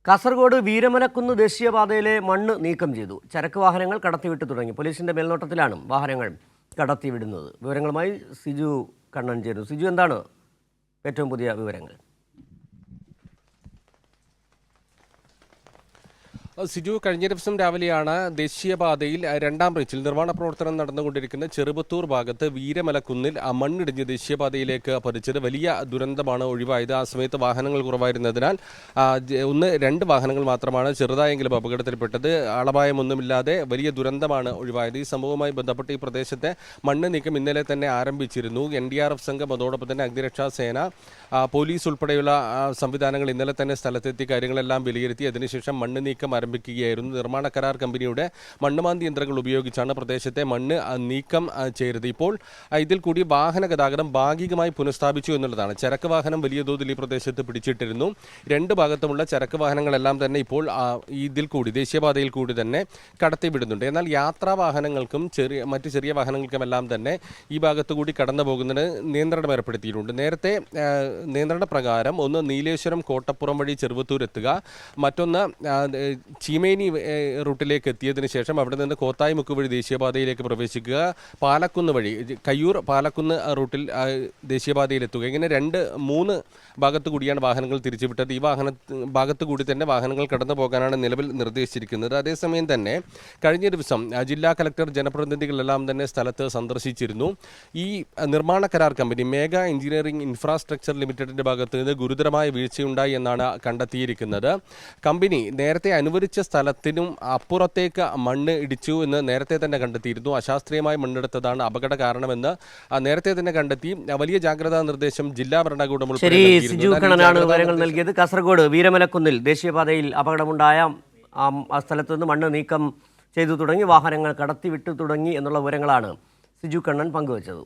കാസർഗോഡ് വീരമലക്കുന്ന് ദേശീയപാതയിലെ മണ്ണ് നീക്കം ചെയ്തു. ചരക്ക് വാഹനങ്ങൾ കടത്തിവിട്ടു തുടങ്ങി. പോലീസിന്റെ മേൽനോട്ടത്തിലാണ് വാഹനങ്ങൾ കടത്തിവിടുന്നത്. വിവരങ്ങളുമായി സിജു കണ്ണൻ ചേരുന്നു. സിജു, എന്താണ് ഏറ്റവും പുതിയ വിവരങ്ങൾ? സിജു, കഴിഞ്ഞ ദിവസം രാവിലെയാണ് ദേശീയപാതയിൽ രണ്ടാം റീച്ചിൽ നിർമ്മാണ പ്രവർത്തനം നടന്നുകൊണ്ടിരിക്കുന്ന ചെറുപത്തൂർ ഭാഗത്ത് വീരമലക്കുന്നിൽ മണ്ണിടിഞ്ഞ് ദേശീയപാതയിലേക്ക് പതിച്ചത്. വലിയ ദുരന്തമാണ് ഒഴിവായത്. ആ സമയത്ത് വാഹനങ്ങൾ കുറവായിരുന്നതിനാൽ രണ്ട് വാഹനങ്ങൾ മാത്രമാണ് ചെറുതായെങ്കിലും അപകടത്തിൽപ്പെട്ടത്. ആളപായമൊന്നുമില്ലാതെ വലിയ ദുരന്തമാണ് ഒഴിവായത്. ഈ സംഭവവുമായി ബന്ധപ്പെട്ട് ഈ പ്രദേശത്തെ മണ്ണ് നീക്കം ഇന്നലെ തന്നെ ആരംഭിച്ചിരുന്നു. NDRF സംഘം, അതോടൊപ്പം തന്നെ അഗ്നിരക്ഷാ സേന, പോലീസ് ഉൾപ്പെടെയുള്ള സംവിധാനങ്ങൾ ഇന്നലെ തന്നെ സ്ഥലത്തെത്തി കാര്യങ്ങളെല്ലാം വിലയിരുത്തി. അതിനുശേഷം മണ്ണ് നീക്കം ആരംഭിക്കുകയായിരുന്നു. നിർമ്മാണ കരാർ കമ്പനിയുടെ മണ്ണുമാന്തി യന്ത്രങ്ങൾ ഉപയോഗിച്ചാണ് പ്രദേശത്തെ മണ്ണ് നീക്കം ചെയ്തത്. ഇപ്പോൾ ഇതിൽ കൂടി വാഹന ഗതാഗതം ഭാഗികമായി പുനഃസ്ഥാപിച്ചു എന്നുള്ളതാണ്. ചരക്ക് വാഹനം വലിയ തോതിൽ ഈ പ്രദേശത്ത് പിടിച്ചിട്ടിരുന്നു. രണ്ട് ഭാഗത്തുമുള്ള ചരക്ക് വാഹനങ്ങളെല്ലാം തന്നെ ഇപ്പോൾ ഇതിൽ കൂടി ദേശീയപാതയിൽ കൂടി തന്നെ കടത്തിവിടുന്നുണ്ട്. എന്നാൽ യാത്രാ വാഹനങ്ങൾക്കും മറ്റ് ചെറിയ വാഹനങ്ങൾക്കുമെല്ലാം തന്നെ ഈ ഭാഗത്തു കൂടി കടന്നു പോകുന്നതിന് നിയന്ത്രണം ഏർപ്പെടുത്തിയിട്ടുണ്ട്. നേരത്തെ നിയന്ത്രണ പ്രകാരം ഒന്ന് നീലേശ്വരം കോട്ടപ്പുറം വഴി ചെറുവത്തൂർ എത്തുക, മറ്റൊന്ന് ചീമേനി റൂട്ടിലേക്ക് എത്തിയതിനു ശേഷം അവിടെ നിന്ന് കോത്തായിമുക്ക് വഴി ദേശീയപാതയിലേക്ക് പ്രവേശിക്കുക, പാലക്കുന്ന് വഴി കയ്യൂർ പാലക്കുന്ന് റൂട്ടിൽ ദേശീയപാതയിലെത്തുക. ഇങ്ങനെ മൂന്ന് ഭാഗത്തു കൂടിയാണ് വാഹനങ്ങൾ തിരിച്ചുവിട്ടത്. ഈ ഭാഗത്തു കൂടി തന്നെ വാഹനങ്ങൾ കടന്നു പോകാനാണ് നിലവിൽ നിർദ്ദേശിച്ചിരിക്കുന്നത്. അതേസമയം തന്നെ കഴിഞ്ഞ ദിവസം ജില്ലാ കലക്ടർ ജനപ്രതിനിധികളെല്ലാം തന്നെ സ്ഥലത്ത് സന്ദർശിച്ചിരുന്നു. ഈ നിർമ്മാണ കരാർ കമ്പനി മേഘ എഞ്ചിനീയറിംഗ് ഇൻഫ്രാസ്ട്രക്ചർ ലിമിറ്റഡിന്റെ ഭാഗത്ത് നിന്ന് ഗുരുതരമായ വീഴ്ചയുണ്ടായി എന്നാണ് കണ്ടെത്തിയിരിക്കുന്നത്. കമ്പനി നേരത്തെ അനുവദിച്ച സ്ഥലത്തിനും അപ്പുറത്തേക്ക് മണ്ണ് ഇടിച്ചു എന്ന് നേരത്തെ തന്നെ കണ്ടെത്തിയിരുന്നു. അശാസ്ത്രീയമായി മണ്ണെടുത്തതാണ് അപകട കാരണമെന്ന് നേരത്തെ തന്നെ കണ്ടെത്തി. വലിയ ജാഗ്രതാ നിർദ്ദേശം ജില്ലാ ഭരണകൂടം വിവരങ്ങൾ നൽകിയത്. കാസർഗോഡ് വീരമലക്കുന്നിൽ ദേശീയപാതയിൽ അപകടമുണ്ടായ ആ സ്ഥലത്ത് നിന്ന് മണ്ണ് നീക്കം ചെയ്തു തുടങ്ങി, വാഹനങ്ങൾ കടത്തിവിട്ടു തുടങ്ങി എന്നുള്ള വിവരങ്ങളാണ് സിജു കണ്ണൻ പങ്കുവച്ചത്.